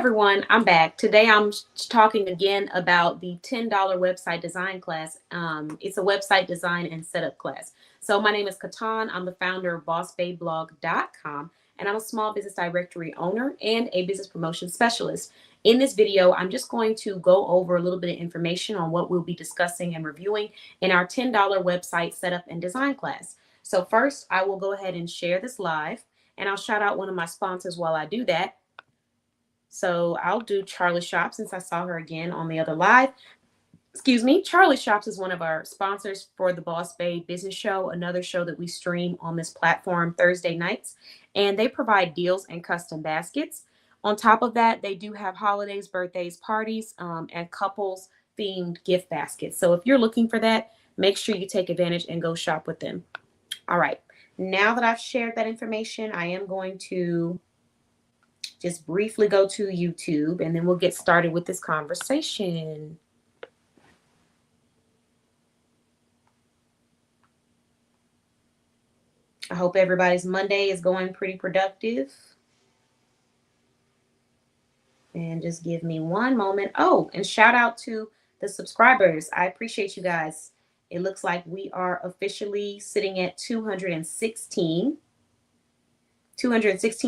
Everyone, I'm back. Today I'm talking again about the $10 website design class. It's a website design and setup class. So my name is Katan. I'm the founder of bossbabeblog.com, and I'm a small business directory owner and a business promotion specialist. In this video, I'm just going to go over a little bit of information on what we'll be discussing and reviewing in our $10 website setup and design class. So first, I will go ahead and share this live, and I'll shout out one of my sponsors while I do that. So I'll do Charlie Shop since I saw her again on the other live. Excuse me. Charlie Shops is one of our sponsors for the Boss Babe Business Show, another show that we stream on this platform Thursday nights. And they provide deals and custom baskets. On top of that, they do have holidays, birthdays, parties, and couples themed gift baskets. So if you're looking for that, make sure you take advantage and go shop with them. All right. Now that I've shared that information, I am going to just briefly go to YouTube and then we'll get started with this conversation. I hope everybody's Monday is going pretty productive. And just give me one moment. Oh, and shout out to the subscribers. I appreciate you guys. It looks like we are officially sitting at 216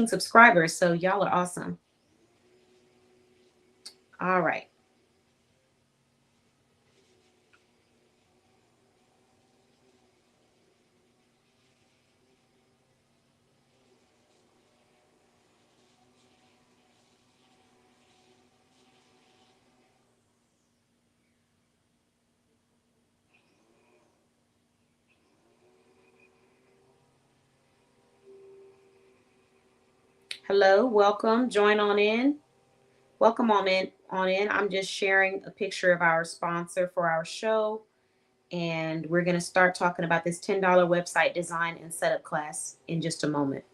subscribers. So y'all are awesome. All right. Hello, welcome. Join on in. Welcome on in. I'm just sharing a picture of our sponsor for our show. And we're going to start talking about this $10 website design and setup class in just a moment.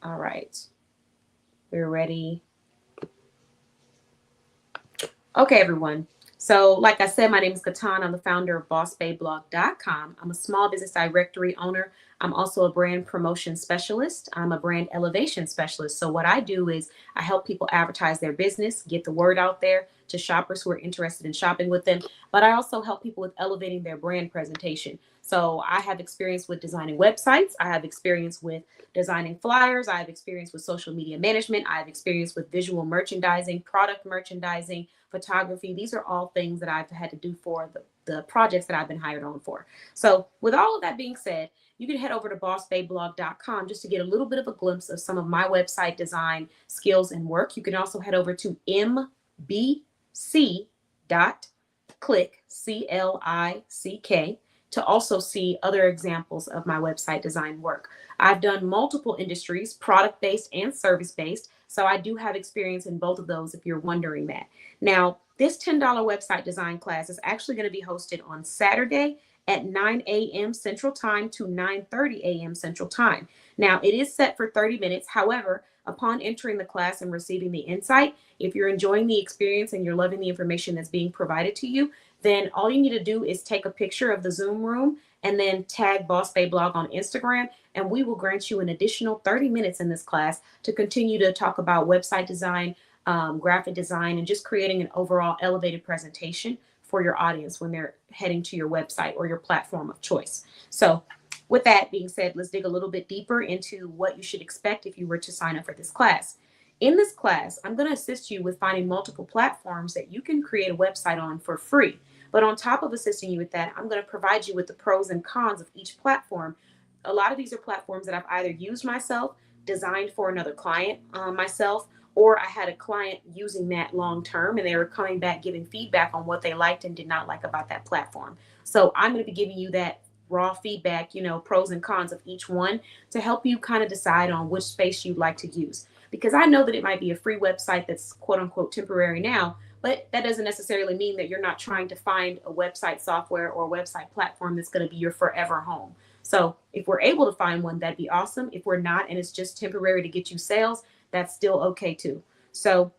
All right. We're ready. Okay, everyone. So like I said, my name is Katan. I'm the founder of bossbabeblog.com. I'm a small business directory owner. I'm also a brand promotion specialist. I'm a brand elevation specialist. So what I do is I help people advertise their business, get the word out there to shoppers who are interested in shopping with them. But I also help people with elevating their brand presentation. So I have experience with designing websites. I have experience with designing flyers. I have experience with social media management. I have experience with visual merchandising, product merchandising, photography. These are all things that I've had to do for the projects that I've been hired on for. So with all of that being said, you can head over to bossbabeblog.com just to get a little bit of a glimpse of some of my website design skills and work. You can also head over to mbc.click, CLICK, to also see other examples of my website design work. I've done multiple industries, product-based and service-based, so I do have experience in both of those if you're wondering that. Now, this $10 website design class is actually going to be hosted on Saturday at 9 a.m. Central Time to 9:30 a.m. Central Time. Now, it is set for 30 minutes. However, upon entering the class and receiving the insight, if you're enjoying the experience and you're loving the information that's being provided to you, then all you need to do is take a picture of the Zoom room and then tag Boss Babe Blog on Instagram, and we will grant you an additional 30 minutes in this class to continue to talk about website design, graphic design, and just creating an overall elevated presentation for your audience when they're heading to your website or your platform of choice. So with that being said, let's dig a little bit deeper into what you should expect if you were to sign up for this class. In this class, I'm going to assist you with finding multiple platforms that you can create a website on for free. But on top of assisting you with that, I'm going to provide you with the pros and cons of each platform. A lot of these are platforms that I've either used myself, designed for another client myself, or I had a client using that long term and they were coming back giving feedback on what they liked and did not like about that platform. So I'm going to be giving you that raw feedback, pros and cons of each one to help you kind of decide on which space you'd like to use. because I know that it might be a free website that's quote unquote temporary now, but that doesn't necessarily mean that you're not trying to find a website software or a website platform that's going to be your forever home. So if we're able to find one, that'd be awesome. If we're not, and it's just temporary to get you sales, that's still okay too. So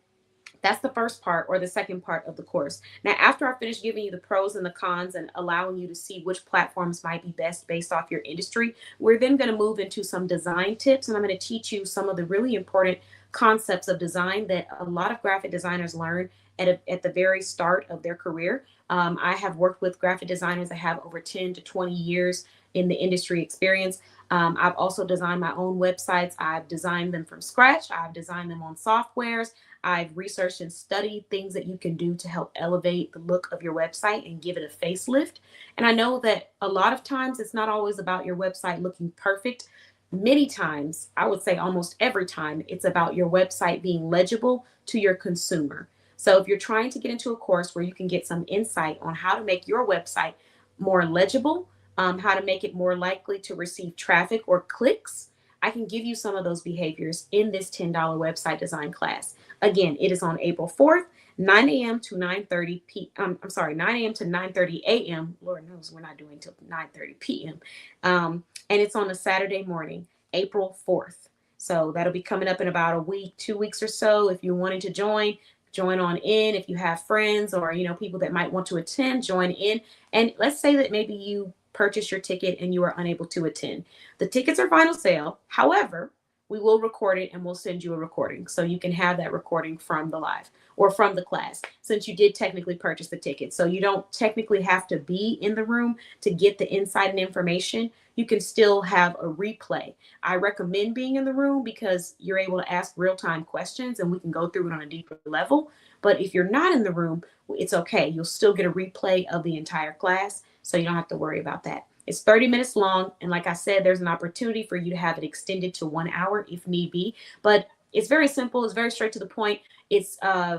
that's the first part or the second part of the course. Now, after I finish giving you the pros and the cons and allowing you to see which platforms might be best based off your industry, we're then going to move into some design tips. And I'm going to teach you some of the really important concepts of design that a lot of graphic designers learn at the very start of their career. I have worked with graphic designers that have over 10 to 20 years in the industry experience. I've also designed my own websites. I've designed them from scratch. I've designed them on softwares. I've researched and studied things that you can do to help elevate the look of your website and give it a facelift. And I know that a lot of times it's not always about your website looking perfect. Many times, I would say almost every time, it's about your website being legible to your consumer. So if you're trying to get into a course where you can get some insight on how to make your website more legible, how to make it more likely to receive traffic or clicks, I can give you some of those behaviors in this $10 website design class. Again, it is on April 4th, 9 a.m. to 9:30 p.m. I'm sorry, 9 a.m. to 9:30 a.m. Lord knows we're not doing till 9:30 p.m. And it's on a Saturday morning, April 4th. So that'll be coming up in about a week, 2 weeks or so. If you're wanting to join on in. If you have friends or people that might want to attend, join in. And let's say that maybe you purchase your ticket and you are unable to attend. The tickets are final sale. However, we will record it and we'll send you a recording so you can have that recording from the live or from the class, since you did technically purchase the ticket. So you don't technically have to be in the room to get the insight and information. You can still have a replay. I recommend being in the room because you're able to ask real-time questions and we can go through it on a deeper level. But if you're not in the room, it's okay. You'll still get a replay of the entire class, so you don't have to worry about that. It's 30 minutes long. And like I said, there's an opportunity for you to have it extended to 1 hour if need be. But it's very simple. It's very straight to the point. It's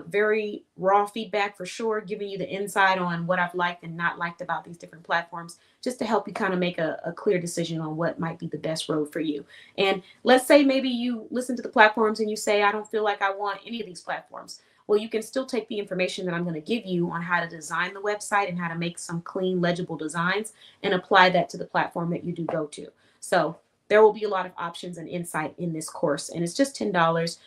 very raw feedback for sure, giving you the insight on what I've liked and not liked about these different platforms, just to help you kind of make a clear decision on what might be the best road for you. And let's say maybe you listen to the platforms and you say, I don't feel like I want any of these platforms. Well, you can still take the information that I'm going to give you on how to design the website and how to make some clean, legible designs and apply that to the platform that you do go to. So there will be a lot of options and insight in this course, and it's just $10.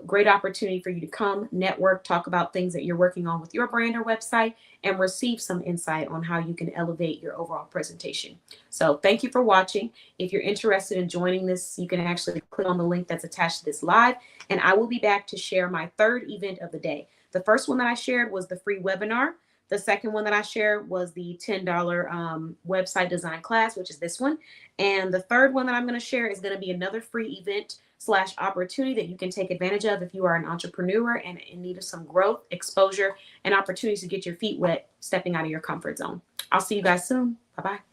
Great opportunity for you to come, network, talk about things that you're working on with your brand or website, and receive some insight on how you can elevate your overall presentation. So thank you for watching. If you're interested in joining this, you can actually click on the link that's attached to this live, and I will be back to share my third event of the day. The first one that I shared was the free webinar. The second one that I shared was the $10 website design class, which is this one. And the third one that I'm going to share is going to be another free event / opportunity that you can take advantage of if you are an entrepreneur and in need of some growth, exposure, and opportunities to get your feet wet, stepping out of your comfort zone. I'll see you guys soon. Bye-bye.